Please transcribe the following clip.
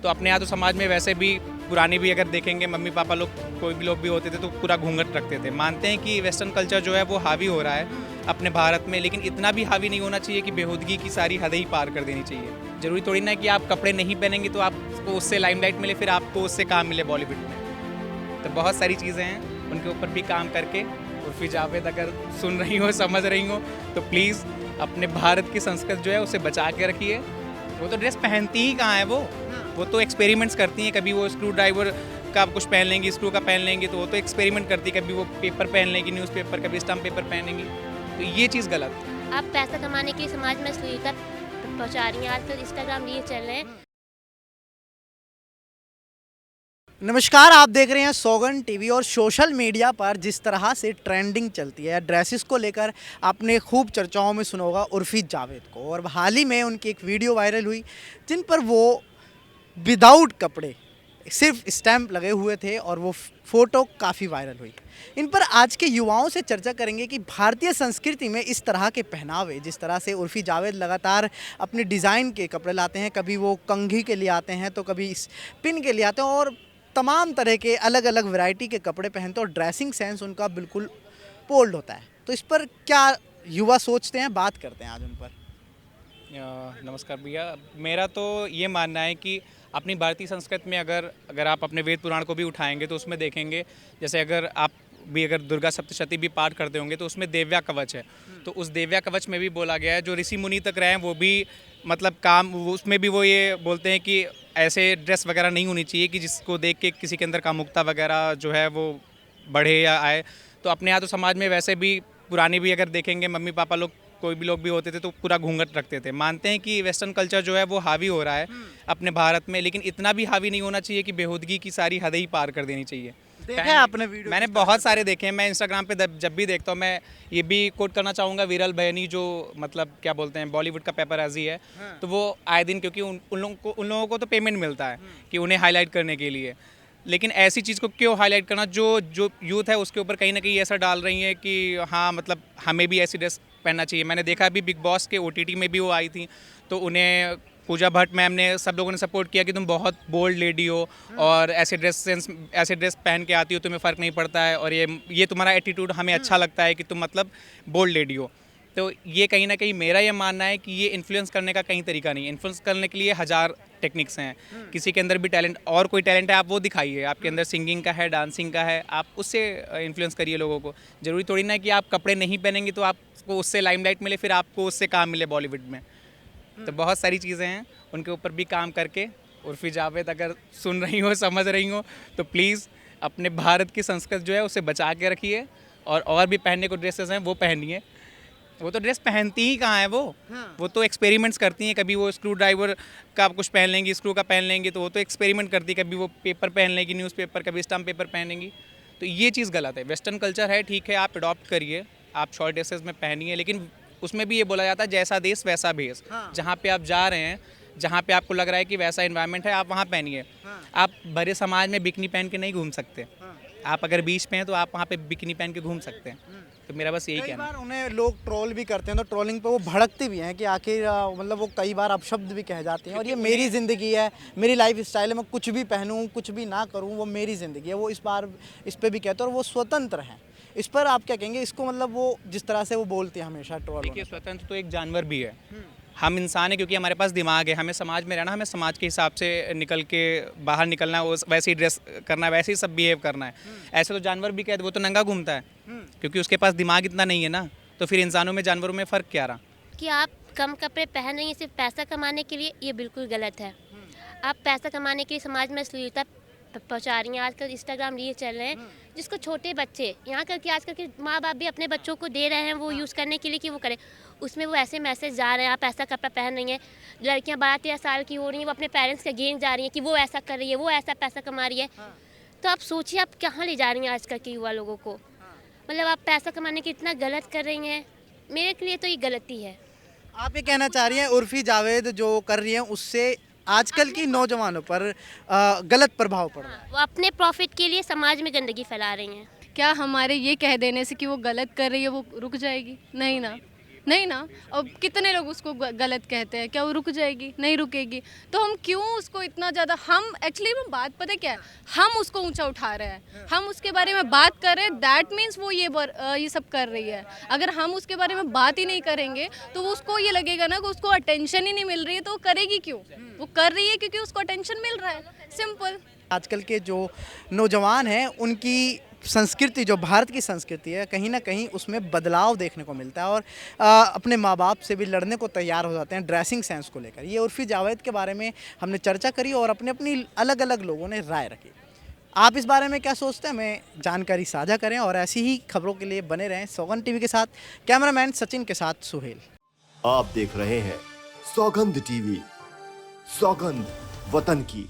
तो अपने यहाँ तो समाज में वैसे भी पुरानी भी अगर देखेंगे मम्मी पापा लोग कोई भी लोग भी होते थे तो पूरा घूंघट रखते थे। मानते हैं कि वेस्टर्न कल्चर जो है वो हावी हो रहा है अपने भारत में, लेकिन इतना भी हावी नहीं होना चाहिए कि बेहूदगी की सारी हदें ही पार कर देनी चाहिए। जरूरी थोड़ी ना कि आप कपड़े नहीं पहनेंगे तो आपको उससे लाइमलाइट मिले, फिर आपको उससे काम मिले बॉलीवुड में। तो बहुत सारी चीज़ें हैं, उनके ऊपर भी काम करके। उर्फी जावेद अगर सुन रही हो, समझ रही हो, तो प्लीज़ अपने भारत की संस्कृति जो है उसे बचा के रखिए। वो तो ड्रेस पहनती ही कहाँ है वो तो एक्सपेरिमेंट्स करती हैं। कभी वो स्क्रू ड्राइवर का कुछ पहन लेंगी, स्क्रू का पहन लेंगी, तो वो तो एक्सपेरिमेंट करती है। कभी वो पेपर पहन लेंगी, न्यूज़पेपर, कभी स्टम्प पेपर पहनेंगी, तो ये चीज़ गलत है। आप पैसा कमाने के लिए समाज में अश्लीलता पहुंचा रही हैं। आजकल इंस्टाग्राम रील चल रहे हैं। नमस्कार, आप देख रहे हैं सौगन टीवी। और सोशल मीडिया पर जिस तरह से ट्रेंडिंग चलती है ड्रेसेस को लेकर, आपने खूब चर्चाओं में सुना होगा उर्फी जावेद को। और हाल ही में उनकी एक वीडियो वायरल हुई जिन पर वो विदाउट कपड़े सिर्फ स्टैंप लगे हुए थे और वो फ़ोटो काफ़ी वायरल हुई। इन पर आज के युवाओं से चर्चा करेंगे कि भारतीय संस्कृति में इस तरह के पहनावे, जिस तरह से उर्फी जावेद लगातार अपने डिज़ाइन के कपड़े लाते हैं, कभी वो कंघी के लिए आते हैं तो कभी पिन के लिए आते हैं, और तमाम तरह के अलग अलग वैरायटी के कपड़े पहनते हैं और ड्रेसिंग सेंस उनका बिल्कुल बोल्ड होता है। तो इस पर क्या युवा सोचते हैं, बात करते हैं आज उन पर। नमस्कार भैया, मेरा तो ये मानना है कि अपनी भारतीय संस्कृति में अगर आप अपने वेद पुराण को भी उठाएंगे तो उसमें देखेंगे, जैसे अगर दुर्गा सप्तशती भी पाठ करते होंगे तो उसमें देव्या कवच है। तो उस देव्या कवच में भी बोला गया है, जो ऋषि मुनि तक रहे हैं वो भी मतलब उसमें भी वो ये बोलते हैं कि ऐसे ड्रेस वगैरह नहीं होनी चाहिए कि जिसको देख के किसी के अंदर कामुकता वगैरह जो है वो बढ़े या आए। तो अपने यहाँ तो समाज में वैसे भी पुरानी भी अगर देखेंगे मम्मी पापा लोग कोई भी लोग भी होते थे तो पूरा घूंघट रखते थे। मानते हैं कि वेस्टर्न कल्चर जो है वो हावी हो रहा है अपने भारत में, लेकिन इतना भी हावी नहीं होना चाहिए कि बेहूदगी की सारी हदें ही पार कर देनी चाहिए। देखा है आपने वीडियो? मैंने बहुत सारे देखे हैं। मैं इंस्टाग्राम पे जब भी देखता हूँ, मैं ये भी कोट करना चाहूँगा विरल भैनी, जो मतलब क्या बोलते हैं बॉलीवुड का पेपराजी है। तो वो आए दिन, क्योंकि उन लोगों को तो पेमेंट मिलता है कि उन्हें हाईलाइट करने के लिए, लेकिन ऐसी चीज़ को क्यों हाईलाइट करना जो यूथ है उसके ऊपर कहीं ना कहीं ऐसा डाल रही है कि हाँ मतलब हमें भी ऐसी ड्रेस पहनना चाहिए। मैंने देखा अभी बिग बॉस के OTT में भी वो आई थी, तो उन्हें पूजा भट्ट मैम ने, सब लोगों ने सपोर्ट किया कि तुम बहुत बोल्ड लेडी हो और ऐसे ड्रेस पहन के आती हो, तुम्हें फ़र्क नहीं पड़ता है, और ये तुम्हारा एटीट्यूड हमें अच्छा लगता है कि तुम मतलब बोल्ड लेडी हो। तो ये कहीं ना कहीं मेरा ये मानना है कि ये इन्फ्लुएंस करने का कहीं तरीका नहीं है। इन्फ्लुएंस करने के लिए हज़ार टेक्निक्स हैं। किसी के अंदर भी टैलेंट, और कोई टैलेंट है आप वो दिखाइए। आपके अंदर सिंगिंग का है, डांसिंग का है, आप उससे इन्फ्लुएंस करिए लोगों को। ज़रूरी थोड़ी ना कि आप कपड़े नहीं पहनेंगे तो आपको उससे लाइमलाइट मिले, फिर आपको उससे काम मिले बॉलीवुड में। तो बहुत सारी चीज़ें हैं, उनके ऊपर भी काम करके। उर्फी जावेद अगर सुन रही हो, समझ रही हो, तो प्लीज़ अपने भारत की संस्कृति जो है उसे बचा के रखिए। और भी पहनने को ड्रेसेस हैं वो पहनिए। वो तो ड्रेस पहनती ही कहाँ है वो तो एक्सपेरिमेंट्स करती हैं। कभी वो स्क्रू ड्राइवर का कुछ पहन लेंगी, स्क्रू का पहन लेंगी, तो वो तो एक्सपेरिमेंट करती है। कभी वो पेपर पहन लेंगी, न्यूज़पेपर, कभी स्टम्प पेपर पहनेंगी, तो ये चीज़ गलत है। वेस्टर्न कल्चर है, ठीक है, आप अडॉप्ट करिए, आप शॉर्ट ड्रेसेस में पहनिए, लेकिन उसमें भी ये बोला जाता है जैसा देश वैसा भेष। जहाँ पे आप जा रहे हैं, जहाँ पे आपको लग रहा है कि वैसा इन्वायरमेंट है, आप वहाँ पहनिए। आप भरे समाज में बिकनी पहन के नहीं घूम सकते। आप अगर बीच में हैं तो आप वहाँ पे बिकनी पहन के घूम सकते हैं। तो मेरा बस यही कई कहना है। बार उन्हें लोग ट्रोल भी करते हैं, तो ट्रोलिंग पे वो भड़कते भी हैं कि आखिर मतलब वो कई बार अपशब्द भी कह जाते हैं। और ये मेरी ज़िंदगी है, मेरी लाइफ स्टाइल है, मैं कुछ भी पहनूं कुछ भी ना करूं, वो मेरी ज़िंदगी है। वो इस पे भी कहते हैं और वो स्वतंत्र हैं। इस पर आप क्या कहेंगे? इसको मतलब वो जिस तरह से वो बोलते हैं हमेशा ट्रोल। देखिए, स्वतंत्र तो एक जानवर भी है। हम इंसान है क्योंकि हमारे पास दिमाग है। हमें समाज में रहना, हमें समाज के हिसाब से निकल के बाहर निकलना है, वैसे ही ड्रेस करना है, वैसे ही सब बिहेव करना है। ऐसे तो जानवर भी कहते, वो तो नंगा घूमता है क्योंकि उसके पास दिमाग इतना नहीं है ना। तो फिर इंसानों में जानवरों में फ़र्क क्या रहा? कि आप कम कपड़े पहन रही हैं सिर्फ पैसा कमाने के लिए, ये बिल्कुल गलत है। आप पैसा कमाने के लिए समाज में अश्लीलता पहुंचा रही हैं। आजकल इंस्टाग्राम रील चल रहे हैं, जिसको छोटे बच्चे, यहाँ करके आजकल के माँ बाप भी अपने बच्चों को दे रहे हैं वो यूज़ करने के लिए कि वो करें। उसमें वो ऐसे मैसेज जा रहे हैं, आप ऐसा कपड़ा पहन रही हैं। लड़कियाँ 12-13 साल की हो रही हैं, वो अपने पेरेंट्स के अगेंस्ट जा रही हैं कि वो ऐसा कर रही है, वो ऐसा पैसा कमा रही है। तो आप सोचिए आप कहाँ ले जा रही हैं आजकल के युवा लोगों को। मतलब आप पैसा कमाने के इतना गलत कर रही हैं, मेरे लिए तो ये गलती है। आप ये कहना चाह रही हैं उर्फी जावेद जो कर रही हैं उससे आजकल की नौजवानों पर गलत प्रभाव पड़ रहा है? वो अपने प्रॉफिट के लिए समाज में गंदगी फैला रही हैं। क्या हमारे ये कह देने से कि वो गलत कर रही है वो रुक जाएगी? नहीं ना। नहीं ना। अब कितने लोग उसको गलत कहते हैं, क्या वो रुक जाएगी? नहीं रुकेगी। तो हम क्यों उसको इतना ज़्यादा, हम एक्चुअली में बात पता है क्या है, हम उसको ऊंचा उठा रहे हैं, हम उसके बारे में बात कर रहे हैं, दैट मीन्स वो ये सब कर रही है। अगर हम उसके बारे में बात ही नहीं करेंगे तो वो उसको ये लगेगा ना कि उसको अटेंशन ही नहीं मिल रही है, तो वो करेगी क्यों? वो कर रही है क्योंकि उसको अटेंशन मिल रहा है, सिंपल। आजकल के जो नौजवान हैं उनकी संस्कृति, जो भारत की संस्कृति है, कहीं ना कहीं उसमें बदलाव देखने को मिलता है और अपने माँ बाप से भी लड़ने को तैयार हो जाते हैं ड्रेसिंग सेंस को लेकर। ये उर्फ़ी जावेद के बारे में हमने चर्चा करी और अपनी अपनी अलग अलग लोगों ने राय रखी। आप इस बारे में क्या सोचते हैं, हमें जानकारी साझा करें और ऐसी ही खबरों के लिए बने रहें सौगंध टीवी के साथ। कैमरामैन सचिन के साथ सुहेल। आप देख रहे हैं सौगंध टीवी, सौगंध वतन की।